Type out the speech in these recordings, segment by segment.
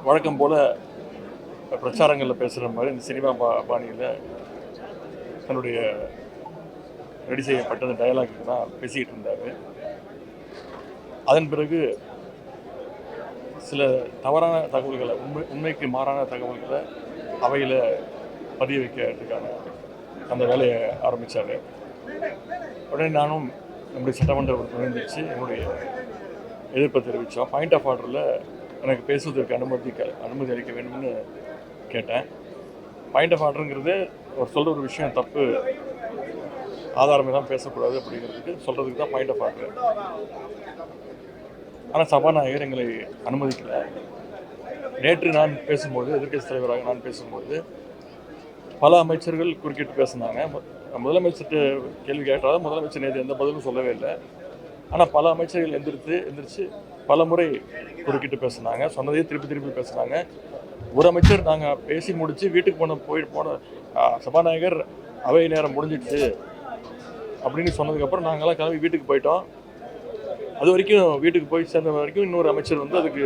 வழக்கம் போல் பிரச்சாரங்களில் பேசுகிற மாதிரி இந்த சினிமா பாணியில் தன்னுடைய ரெடி செய்யப்பட்ட அந்த டயலாக்கு தான் பேசிக்கிட்டு இருந்தார். அதன் பிறகு சில தவறான தகவல்களை உண்மைக்கு மாறான தகவல்களை அவையில் பதிய வைக்கிறதுக்கான அந்த வேலையை ஆரம்பித்தார். உடனே நானும் நம்முடைய சட்டமன்ற உறுப்பினர் என்னுடைய எதிர்ப்பை தெரிவித்தோம். பாயிண்ட் ஆஃப் ஆர்டரில் எனக்கு பேசுவதற்கு அனுமதி அளிக்க வேண்டும்னு கேட்டேன். பாயிண்ட் ஆஃப் ஆர்டருங்கிறது ஒரு சொல்கிற ஒரு விஷயம் தப்பு, ஆதாரமே தான் பேசக்கூடாது அப்படிங்கிறதுக்கு சொல்கிறதுக்கு தான் பாயிண்ட் ஆஃப் ஆர்டர். ஆனால் சபாநாயகர் எங்களை அனுமதிக்கலை. நேற்று நான் பேசும்போது, எதிர்க்கட்சி தலைவராக நான் பேசும்போது பல அமைச்சர்கள் குறுக்கிட்டு பேசினாங்க. முதலமைச்சர்கிட்ட கேள்வி கேட்டாலும் முதலமைச்சர் நேற்று எந்த பதிலும் சொல்லவே இல்லை. ஆனால் பல அமைச்சர்கள் எந்திரிச்சு பல முறை குறுக்கிட்டு பேசினாங்க. சொன்னதையே திருப்பி பேசினாங்க. ஒரு அமைச்சர் நாங்கள் பேசி முடித்து வீட்டுக்கு போன சபாநாயகர் அவை நேரம் முடிஞ்சிடுச்சு அப்படின்னு சொன்னதுக்கப்புறம் நாங்களாம் கிளம்பி வீட்டுக்கு போயிட்டோம். அது வரைக்கும் வீட்டுக்கு போய் சேர்ந்த வரைக்கும் இன்னொரு அமைச்சர் அதுக்கு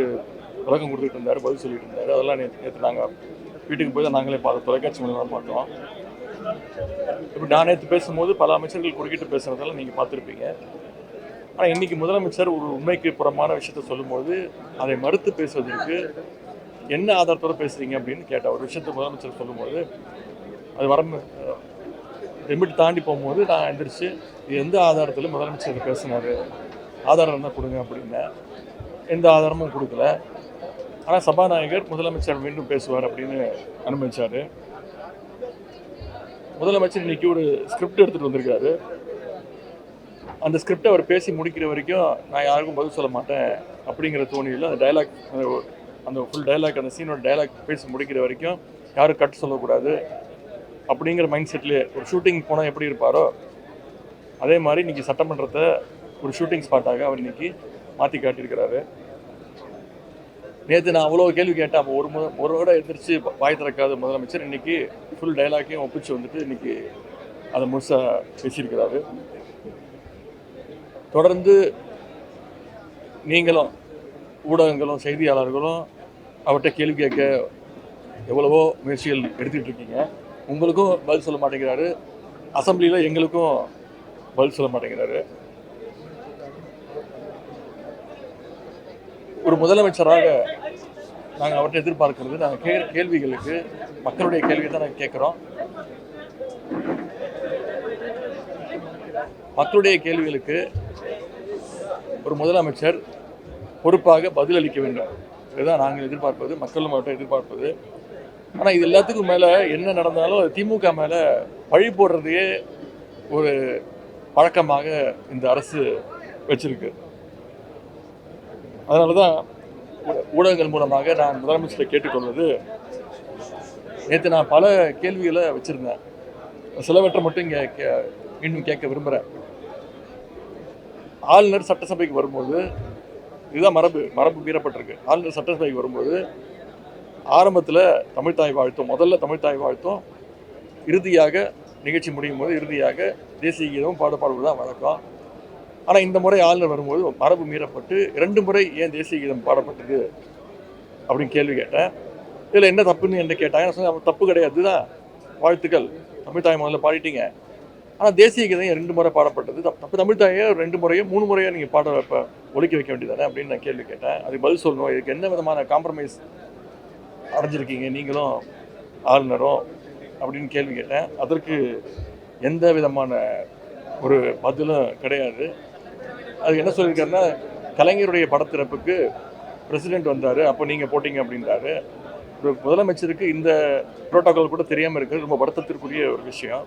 விளக்கம் கொடுத்துட்டு இருந்தார், பதில் சொல்லிட்டு இருந்தார். அதெல்லாம் நேற்று நாங்கள் வீட்டுக்கு போய் தான் நாங்களே தொலைக்காட்சி மூலமாக பார்த்தோம். இப்போ நான் நேற்று பேசும்போது பல அமைச்சர்கள் குறுக்கிட்டு பேசுகிறதெல்லாம் நீங்கள் பார்த்துருப்பீங்க. ஆனால் இன்றைக்கி முதலமைச்சர் ஒரு உண்மைக்கு புறமான விஷயத்த சொல்லும்போது அதை மறுத்து பேசுவதற்கு என்ன ஆதாரத்தோடு பேசுகிறீங்க அப்படின்னு கேட்ட ஒரு விஷயத்தை முதலமைச்சர் சொல்லும்போது அது லிமிட் தாண்டி போகும்போது நான் எந்திரிச்சு எந்த ஆதாரத்தில் முதலமைச்சர் பேசினார், ஆதாரம் தான் கொடுங்க அப்படின்னேன். எந்த ஆதாரமும் கொடுக்கல. ஆனால் சபாநாயகர் முதலமைச்சர் மீண்டும் பேசுவார் அப்படின்னு அனுமதிச்சார். முதலமைச்சர் இன்னைக்கு ஒரு ஸ்கிரிப்ட் எடுத்துகிட்டு வந்திருக்காரு. அந்த ஸ்கிரிப்டை அவர் பேசி முடிக்கிற வரைக்கும் நான் யாருக்கும் பதில் சொல்ல மாட்டேன் அப்படிங்கிற தோணியில் அந்த டைலாக், அந்த ஃபுல் டைலாக், அந்த சீனோட டைலாக் பேசி முடிக்கிற வரைக்கும் யாரும் கட் சொல்லக்கூடாது அப்படிங்கிற மைண்ட் செட்லேயே ஒரு ஷூட்டிங் போனால் எப்படி இருப்பாரோ அதே மாதிரி இன்றைக்கி சட்டமன்றத்தை ஒரு ஷூட்டிங் ஸ்பாட்டாக அவர் இன்றைக்கி மாற்றி காட்டியிருக்கிறாரு. நேற்று நான் அவ்வளோ கேள்வி கேட்டேன். அப்போ ஒரு விட எதிர்த்து வாய் திறக்காத முதலமைச்சர் இன்றைக்கி ஃபுல் டைலாக்கையும் ஒப்பிச்சு வந்துட்டு இன்றைக்கி அதை முழுசாக பேசியிருக்கிறாரு. தொடர்ந்து நீங்களும் ஊடகங்களும் செய்தியாளர்களும் அவர்கிட்ட கேள்வி கேட்க எவ்வளவோ முயற்சிகள் எடுத்துக்கிட்டு இருக்கீங்க. உங்களுக்கும் பதில் சொல்ல மாட்டேங்கிறாரு, அசம்பிளியில் எங்களுக்கும் பதில் சொல்ல மாட்டேங்கிறாரு. ஒரு முதலமைச்சராக நாங்கள் அவர்கிட்ட எதிர்பார்க்கிறது, நாங்கள் கேள்விகளுக்கு மக்களுடைய கேள்வியை தான் நாங்கள் கேட்குறோம். மக்களுடைய கேள்விகளுக்கு ஒரு முதலமைச்சர் பொறுப்பாக பதிலளிக்க வேண்டும். இதுதான் நாங்கள் எதிர்பார்ப்பது, மக்களும் அவர்கிட்ட எதிர்பார்ப்பது. ஆனால் இது எல்லாத்துக்கும் மேலே என்ன நடந்தாலும் அது திமுக மேலே பழி போடுறதையே ஒரு பழக்கமாக இந்த அரசு வச்சிருக்கு. அதனால தான் ஊடகங்கள் மூலமாக நான் முதலமைச்சரை கேட்டுக்கொள்வது, நேற்று நான் பல கேள்விகளை வச்சுருந்தேன். சிலவற்றை மட்டும் இங்கே மீண்டும் கேட்க விரும்புகிறேன். ஆளுநர் சட்டசபைக்கு வரும்போது, இதுதான் மரபு மீறப்பட்டிருக்கு. ஆளுநர் சட்டசபைக்கு வரும்போது ஆரம்பத்தில் தமிழ்தாய் வாழ்த்தும், முதல்ல தமிழ்தாய் வாழ்த்தும், இறுதியாக நிகழ்ச்சி முடியும் போது இறுதியாக தேசிய கீதமும் பாடுவது தான் வழக்கம். ஆனால் இந்த முறை ஆளுநர் வரும்போது மரபு மீறப்பட்டு 2 முறை ஏன் தேசிய கீதம் பாடப்பட்டது அப்படின்னு கேள்வி கேட்டேன். இதில் என்ன தப்புன்னு என்ன கேட்டாங்க. நான் சொன்னேன், தப்பு கிடையாது தான், வாழ்த்துக்கள், தமிழ்தாய் முதல்ல பாடிட்டீங்க. ஆனால் தேசிய கீதம் 2 முறை பாடப்பட்டது தப்பு. தமிழ்தாயை 2 முறையோ 3 முறையோ நீங்கள் ஒலிக்க வைக்க வேண்டியதானே அப்படின்னு நான் கேள்வி கேட்டேன். அதுக்கு பதில் சொல்லணும். இதுக்கு என்ன விதமான காம்ப்ரமைஸ் அடைஞ்சிருக்கீங்க நீங்களும் ஆளுநரும் அப்படின்னு கேள்வி கேட்டேன். அதற்கு எந்த விதமான ஒரு பதிலும் கிடையாது. அதுக்கு என்ன சொல்லியிருக்காருன்னா, கலைஞருடைய படத்திறப்புக்கு பிரசிடெண்ட் வந்தார், அப்போ நீங்கள் போட்டிங்க அப்படின்றாரு. ஒரு முதலமைச்சருக்கு இந்த புரோட்டோகால் கூட தெரியாமல் இருக்கிறது ரொம்ப வருத்தத்திற்குரிய ஒரு விஷயம்.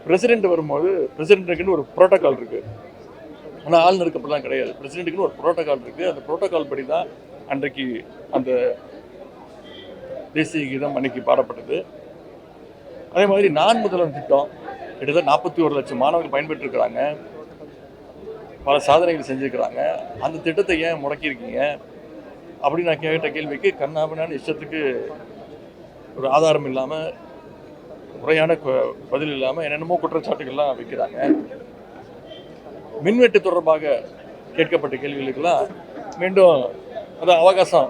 பிரசிடெண்ட் வரும்போது பிரசிடெண்ட்டுக்குன்னு ஒரு புரோட்டோகால் இருக்குது. ஆனால் ஆளுநருக்கு அப்படிலாம் கிடையாது. பிரசிடெண்ட்டுக்குன்னு ஒரு புரோட்டோகால் இருக்குது. அந்த புரோட்டோகால் படி தான் அன்றைக்கு அந்த தேசிய கீதம் அன்னைக்கு பாடப்பட்டது. அதே மாதிரி நான் முதல்வன் திட்டம் கிட்டத்தட்ட 41 லட்சம் மாணவர்கள் பயன்பெற்றிருக்கிறாங்க, பல சாதனைகள் செஞ்சுருக்கிறாங்க. அந்த திட்டத்தை ஏன் முடக்கியிருக்கீங்க அப்படின்னு நான் கேட்ட கேள்விக்கு கண்ணாபின்னான்னு இஷ்டத்துக்கு ஒரு ஆதாரம் இல்லாமல், முறையான பதில் இல்லாமல் என்னென்னமோ குற்றச்சாட்டுகள்லாம் வைக்கிறாங்க. மின்வெட்டு தொடர்பாக கேட்கப்பட்ட கேள்விகளுக்கெல்லாம் மீண்டும் அதான் அவகாசம்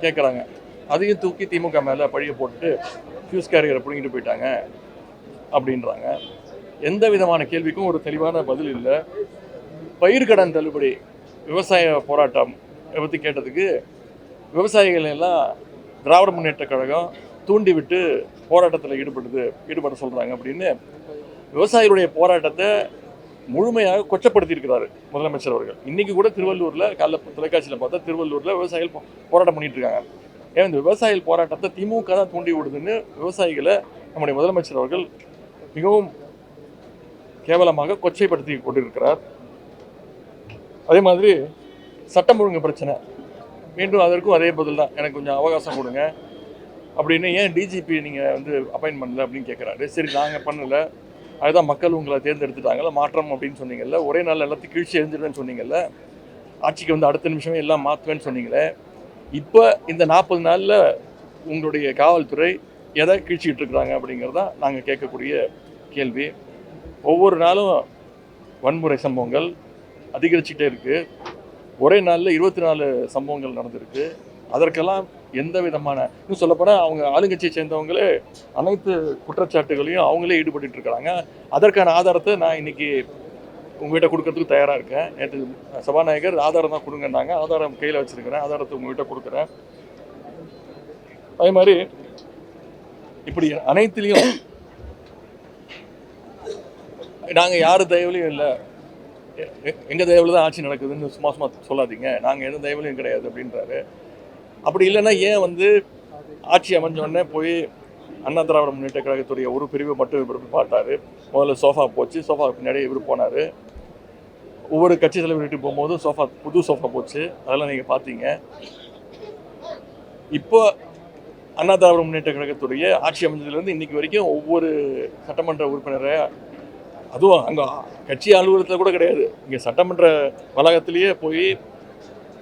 கேட்குறாங்க. அதையும் தூக்கி திமுக மேலே பழிய போட்டுட்டு ஃபியூஸ் கேரியரை பிடிங்கிட்டு போயிட்டாங்க அப்படின்றாங்க. எந்த விதமான கேள்விக்கும் ஒரு தெளிவான பதில் இல்லை. பயிர்க்கடன் தள்ளுபடி விவசாய போராட்டம் பற்றி கேட்டதுக்கு விவசாயிகள் எல்லாம் திராவிட முன்னேற்ற கழகம் தூண்டிவிட்டு போராட்டத்தில் ஈடுபட சொல்கிறாங்க அப்படின்னு விவசாயிகளுடைய போராட்டத்தை முழுமையாக கொச்சப்படுத்தியிருக்கிறாரு முதலமைச்சர் அவர்கள். இன்றைக்கி கூட திருவள்ளூரில் காலைல தொலைக்காட்சியில் பார்த்தா திருவள்ளூரில் விவசாயிகள் போராட்டம் பண்ணிட்டு இருக்காங்க. ஏன் இந்த விவசாயிகள் போராட்டத்தை திமுக தான் தூண்டி விடுதுன்னு விவசாயிகளை நம்முடைய முதலமைச்சர் அவர்கள் மிகவும் கேவலமாக கொச்சைப்படுத்தி கொண்டிருக்கிறார். அதே மாதிரி சட்டம் ஒழுங்கு பிரச்சனை, மீண்டும் அதற்கும் அதே பதில் தான், எனக்கு கொஞ்சம் அவகாசம் கொடுங்க அப்படின்னு. ஏன் டிஜிபி நீங்கள் வந்து அப்பாயின்ட் பண்ணல அப்படின்னு கேட்குறாரு. சரி நாங்கள் பண்ணலை, அதுதான் மக்கள் உங்களை தேர்ந்தெடுத்துட்டாங்கல்ல, மாற்றம் அப்படின்னு சொன்னீங்கல்ல, ஒரே நாள் எல்லாத்தையும் கீழ்ச்சி எரிஞ்சிடுவேன்னு சொன்னீங்கல்ல, ஆட்சிக்கு வந்து அடுத்த நிமிஷமே எல்லாம் மாற்றுவேன்னு சொன்னீங்களே, இப்போ இந்த 40 நாளில் உங்களுடைய காவல்துறை எதை கீழ்ச்சிக்கிட்டு இருக்கிறாங்க அப்படிங்கிறதான் நாங்கள் கேட்கக்கூடிய கேள்வி. ஒவ்வொரு நாளும் வன்முறை சம்பவங்கள் அதிகரிச்சுக்கிட்டே இருக்குது. ஒரே நாளில் 24 சம்பவங்கள் நடந்திருக்கு. அதற்கெல்லாம் எந்த விதமான, இன்னும் சொல்லப்போனால் அவங்க ஆளுங்கட்சியை சேர்ந்தவங்களே அனைத்து குற்றச்சாட்டுகளையும் அவங்களே ஈடுபட்டு இருக்கிறாங்க. அதற்கான ஆதாரத்தை நான் இன்னைக்கு உங்கள்கிட்ட கொடுக்கறதுக்கு தயாராக இருக்கேன். நேற்று சபாநாயகர் ஆதாரம் தான் கொடுங்கன்னாங்க, ஆதாரம் கையில் வச்சுருக்கிறேன், ஆதாரத்தை உங்கள்கிட்ட கொடுக்குறேன். அதே மாதிரி இப்படி அனைத்துலேயும் நாங்கள் யார் தயவுலையும் இல்லை, எங்கள் தயவில் தான் ஆட்சி நடக்குதுன்னு சும்மா சொல்லாதீங்க, நாங்கள் எந்த தயவுலையும் கிடையாது அப்படின்றாரு. அப்படி இல்லைன்னா ஏன் வந்து ஆட்சி அமைஞ்சோடனே போய் அண்ணா திராவிட முன்னேற்ற கழகத்துடைய ஒரு பிரிவு மட்டும் இவர் பார்த்தாரு. முதல்ல சோஃபா போச்சு, சோஃபா பின்னாடி இவர் போனார். ஒவ்வொரு கட்சி தலைவர் வீட்டுக்கு போகும்போதும் சோஃபா, புது சோஃபா போச்சு, அதெல்லாம் நீங்கள் பார்த்தீங்க. இப்போ அண்ணா திராவிட முன்னேற்ற கழகத்துடைய ஆட்சி அமைஞ்சதுலேருந்து இன்றைக்கி வரைக்கும் ஒவ்வொரு சட்டமன்ற உறுப்பினரை, அதுவும் அங்கே கட்சி அலுவலகத்தில் கூட கிடையாது, இங்கே சட்டமன்ற வளாகத்திலேயே போய்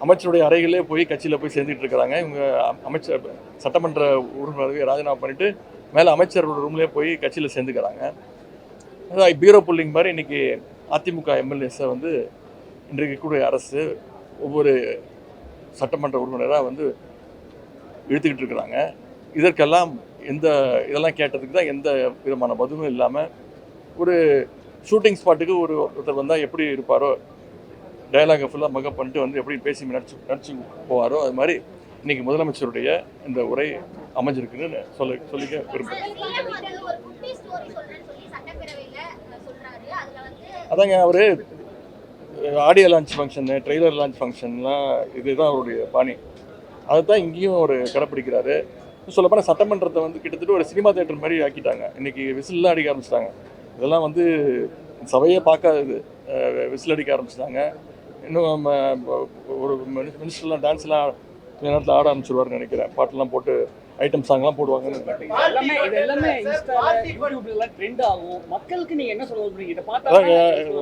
அமைச்சருடைய அறைகளே போய் கட்சியில் போய் சேர்ந்துட்டு இருக்கிறாங்க. இவங்க அமைச்சர் சட்டமன்ற உறுப்பினர்கள் ராஜினாமா பண்ணிவிட்டு மேலே அமைச்சரோட ரூம்லேயே போய் கட்சியில் சேர்ந்துக்கிறாங்க. அதான் பீரோ புல்லிங் மாதிரி இன்றைக்கி அதிமுக எம்எல்ஏஸை வந்து இன்றைக்கு கூட அரசு ஒவ்வொரு சட்டமன்ற உறுப்பினராக வந்து இழுத்துக்கிட்டு இருக்கிறாங்க. இதற்கெல்லாம் இதெல்லாம் கேட்டதுக்கு தான் எந்த விதமான பதிலும் இல்லாமல், ஒரு ஷூட்டிங் ஸ்பாட்டுக்கு ஒருத்தர் வந்தால் எப்படி இருப்பாரோ, டயலாகை ஃபுல்லாக மக்கப் பண்ணிட்டு வந்து எப்படி பேசி நடிச்சு போவாரோ, அது மாதிரி இன்றைக்கி முதலமைச்சருடைய இந்த உரை அமைஞ்சிருக்குன்னு சொல்லிக்க விரும்புகிறேன். அதாங்க, அவர் audio launch function, trailer launch ஃபங்க்ஷன்லாம் இதுதான் அவருடைய பாணி. அதை தான் இங்கேயும் அவர் கடைப்பிடிக்கிறாரு. சொல்லப்போனால் சட்டமன்றத்தை வந்து கிட்டத்தட்ட ஒரு சினிமா தேட்டர் மாதிரி ஆக்கிட்டாங்க. இன்றைக்கி விசில்லாம் அடிக்க ஆரம்பிச்சிட்டாங்க. இதெல்லாம் வந்து சபையே பார்க்காதது, விசில் அடிக்க ஆரம்பிச்சிட்டாங்க. இன்னும் ஒரு மினிஸ்டர்லாம் டான்ஸ்லாம் நேரத்தில் ஆட ஆரம்பிச்சிருவாருன்னு நினைக்கிறேன். பாட்டெல்லாம் போட்டு ஐட்டம் சாங்லாம் போடுவாங்கன்னு நினைக்கிறேன்.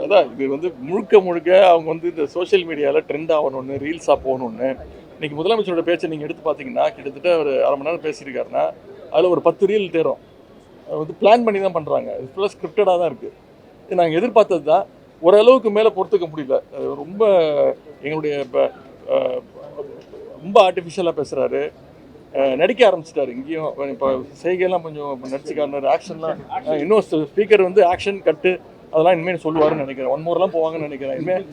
அதான் இது வந்து முழுக்க அவங்க வந்து இந்த சோஷியல் மீடியாவில் ட்ரெண்ட் ஆகணும்னு, ரீல்ஸாக போகணுன்னு. இன்றைக்கி முதலமைச்சரோட பேச்சை நீங்கள் எடுத்து பார்த்தீங்கன்னா கிட்டத்தட்ட ஒரு அரை மணி நேரம் பேசியிருக்காருன்னா அதில் ஒரு 10 ரீல் தேரும். வந்து பிளான் பண்ணி தான் பண்ணுறாங்க. இது ஃபுல்லாக ஸ்கிரிப்டடாக தான் இருக்குது. இது நாங்கள் எதிர்பார்த்தது தான். ஓரளவுக்கு மேலே பொறுத்துக்க முடியல. ரொம்ப எங்களுடைய இப்போ ரொம்ப ஆர்டிஃபிஷியலாக பேசுகிறாரு, நடிக்க ஆரம்பிச்சிட்டாரு. இங்கேயும் இப்போ செய்கையெல்லாம் கொஞ்சம் நடிச்சுக்காரு, ஆக்ஷன்லாம் இன்னும் ஸ்பீக்கர் வந்து ஆக்ஷன் கட்டு அதெல்லாம் இனிமேல் சொல்லுவாருன்னு நினைக்கிறேன். 1 மோர்லாம் போவாங்கன்னு நினைக்கிறேன். இனிமேல்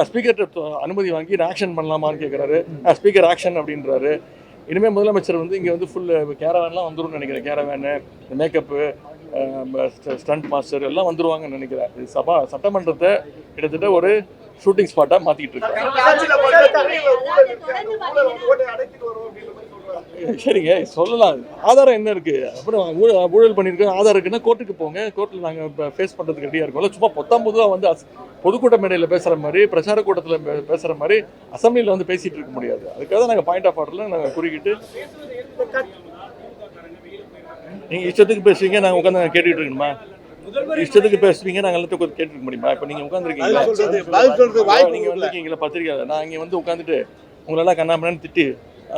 ஸ்பீக்கர்கிட்ட அனுமதி வாங்கி நான் ஆக்ஷன் பண்ணலாமான்னு கேட்குறாரு. ஸ்பீக்கர் ஆக்ஷன் அப்படின்றாரு. இனிமேல் முதலமைச்சர் வந்து இங்கே வந்து ஃபுல் கேரவேன்லாம் வந்துடும் நினைக்கிறேன். கேரவேனு, மேக்கப்பு, ஸ்டண்ட் மாஸ்டர் எல்லாம் வந்துடுவாங்கன்னு நினைக்கிறேன். இது சட்டமன்றத்தை கிட்டத்தட்ட ஒரு ஷூட்டிங் ஸ்பாட்டாக மாற்றிக்கிட்டு இருக்காங்க. சரிங்க, சொல்லலாம். ஆதாரம் என்ன இருக்குது? அப்புறம் ஊழல் பண்ணியிருக்கோம் ஆதாரம் இருக்குன்னா கோர்ட்டுக்கு போங்க, கோர்ட்டில் நாங்கள் இப்போ ஃபேஸ் பண்ணுறதுக்கு ரெடியாக இருக்கோம்ல. சும்மா பொதுவாக வந்து பொதுக்கூட்ட மேடையில் பேசுகிற மாதிரி, பிரச்சார கூட்டத்தில் பேசுகிற மாதிரி அசம்பிளியில் வந்து பேசிகிட்டு இருக்க முடியாது. அதுக்காக தான் நாங்கள் பாயிண்ட் ஆஃப் ஆர்டரில் நாங்கள் குறுக்கிட்டு, நீங்கள் இஷ்டத்துக்கு பேசுவீங்க, நாங்கள் உட்காந்து கேட்டுக்கிட்டு இருக்கணுமா? இஷ்டத்துக்கு பேசுவீங்க, நாங்கள் எல்லாத்தையும் உட்காந்து கேட்டுருக்க முடியுமா? இப்போ நீங்கள் உட்காந்துருக்கீங்களா, நீங்கள் வந்திருக்கீங்களா பத்திரிக்கை, நான் இங்கே வந்து உட்காந்துட்டு உங்களெல்லாம் கண்ணாமண்ணு திட்டி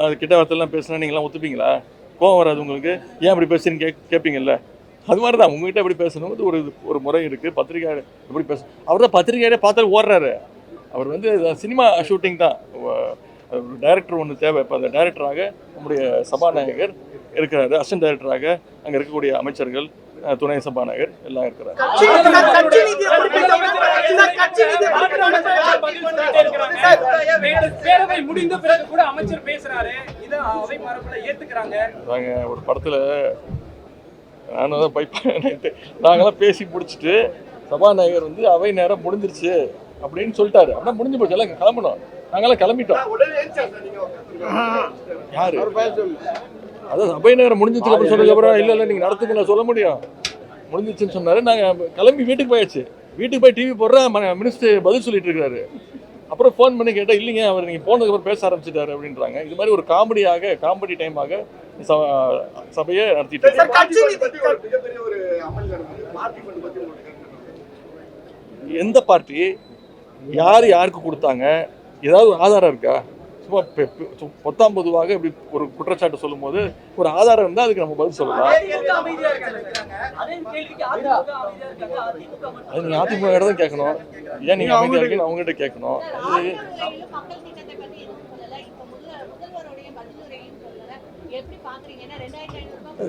அது கிட்ட வார்த்தைலாம் பேசுனா நீங்களாம் ஒத்துப்பீங்களா? கோவம் வராது உங்களுக்கு? ஏன் அப்படி பேசுறீன்னு கேட்பீங்கல்ல? அது மாதிரி தான் உங்ககிட்ட எப்படி பேசணும் ஒரு முறை இருக்குது. பத்திரிக்கை எப்படி பேச, அவர் தான் பத்திரிக்கையாரே பார்த்தாலும் ஓடுறாரு. அவர் வந்து சினிமா ஷூட்டிங் தான். டைரக்டர் ஒன்று தேவை. இப்போ அந்த டைரக்டராக நம்முடைய சபாநாயகர் இருக்கிறாரு, அசிஸ்டன்ட் டைரக்டராக அங்கே இருக்கக்கூடிய அமைச்சர்கள், துணை சபாநாயகர் எல்லாம் இருக்கிறாங்க. ஒரு படத்துல நானும் தான் நாங்களாம் பேசி முடிச்சுட்டு சபாநாயகர் வந்து அவை நேரம் முடிஞ்சிருச்சு அப்படின்னு சொல்லிட்டாரு. அப்படின்னா முடிஞ்சு போச்சு, எல்லாம் கிளம்பணும். நாங்களாம் கிளம்பிட்டோம். யாரு அதான் சபை நேரம் முடிஞ்சிச்சு அப்படின்னு சொன்னதுக்கப்புறம் இல்லை நீங்கள் நடத்துக்கு நான் சொல்ல முடியும், முடிஞ்சிச்சுன்னு சொன்னாரு. நாங்கள் கிளம்பி வீட்டுக்கு போயாச்சு. வீட்டுக்கு போய் டிவி போடுறேன், மினிஸ்டர் பதில் சொல்லிட்டு இருக்காரு. அப்புறம் ஃபோன் பண்ணி கேட்டால் இல்லைங்க அவர் நீங்கள் போனதுக்கப்புறம் பேச ஆரம்பிச்சிட்டாரு அப்படின்றாங்க. இது மாதிரி ஒரு காமெடி டைமாக சபையை நடத்திட்டு எந்த பார்ட்டி யார் யாருக்கு கொடுத்தாங்க, ஏதாவது ஆதாரம் இருக்கா? சும்மா பொத்தாம் பொதுவாக இப்படி ஒரு குற்றச்சாட்டு சொல்லும் போது ஒரு ஆதாரம் இருந்தால் அதுக்கு நம்ம பதில் சொல்லலாம். அது நீங்க அதிமுக தான் கேட்கணும். ஏன் நீங்க அமைதியா இருக்கீங்கன்னு அவங்ககிட்ட கேட்கணும்.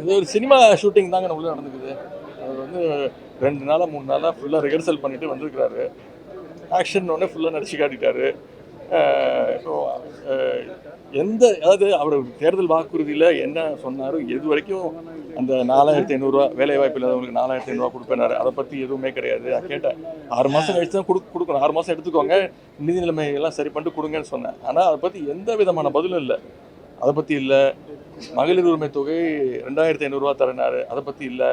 இது ஒரு சினிமா ஷூட்டிங் தாங்க உள்ள நடந்துக்குது. அவர் வந்து 2 நாளா 3 நாளா ஃபுல்லாக ரிஹர்சல் பண்ணிட்டு வந்திருக்கிறாரு. ஆக்ஷன் ஒன்று ஃபுல்லாக நடிச்சு காட்டிட்டாரு. அதாவது அவர் தேர்தல் வாக்குறுதியில் என்ன சொன்னாரோ இது வரைக்கும் அந்த 4500 வேலை வாய்ப்பு இல்லாதவங்களுக்கு 4500 கொடுப்பேனாரு. அதை பற்றி எதுவுமே கிடையாது. நான் கேட்டேன், 6 மாதம் கழிச்சு தான் கொடுக்கணும், 6 மாதம் எடுத்துக்கோங்க, நிதி நிலைமை எல்லாம் சரி பண்ணிட்டு கொடுங்கன்னு சொன்னேன். ஆனால் அதை பற்றி எந்த விதமான பதிலும் இல்லை. அதை பற்றி இல்லை. மகளிர் உரிமை தொகை 2500 தரனாரு, அதை பற்றி இல்லை.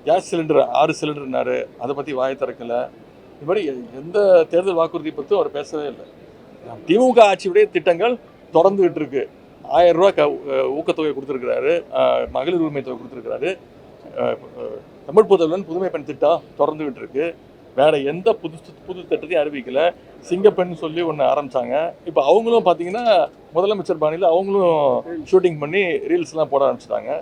கேஸ் சிலிண்டர் 6 சிலிண்டர்னாரு, அதை பற்றி வாயை திறக்கலை. இது மாதிரி எந்த தேர்தல் வாக்குறுதி பற்றி அவர் பேசவே இல்லை. திமுக ஆட்சியுடைய திட்டங்கள் தொடர்ந்துகிட்டு இருக்கு. 1000 ரூபா ஊக்கத்தொகை கொடுத்துருக்கிறாரு, மகளிர் உரிமை தொகை கொடுத்துருக்கிறாரு, தமிழ் புதல்வன் புதுமை பெண் திட்டம் தொடர்ந்துகிட்டு இருக்கு. வேற எந்த புது திட்டத்தையும் அறிவிக்கல. சிங்கப்பெண் சொல்லி ஒன்று ஆரம்பிச்சாங்க. இப்போ அவங்களும் பார்த்தீங்கன்னா முதலமைச்சர் பாணியில் அவங்களும் ஷூட்டிங் பண்ணி ரீல்ஸ்லாம் போட ஆரம்பிச்சிட்டாங்க.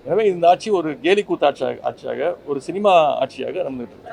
எனவே இந்த ஆட்சி ஒரு கேலி கூத்து ஆட்சியாக ஒரு சினிமா ஆட்சியாக நடந்துட்டு இருக்கு.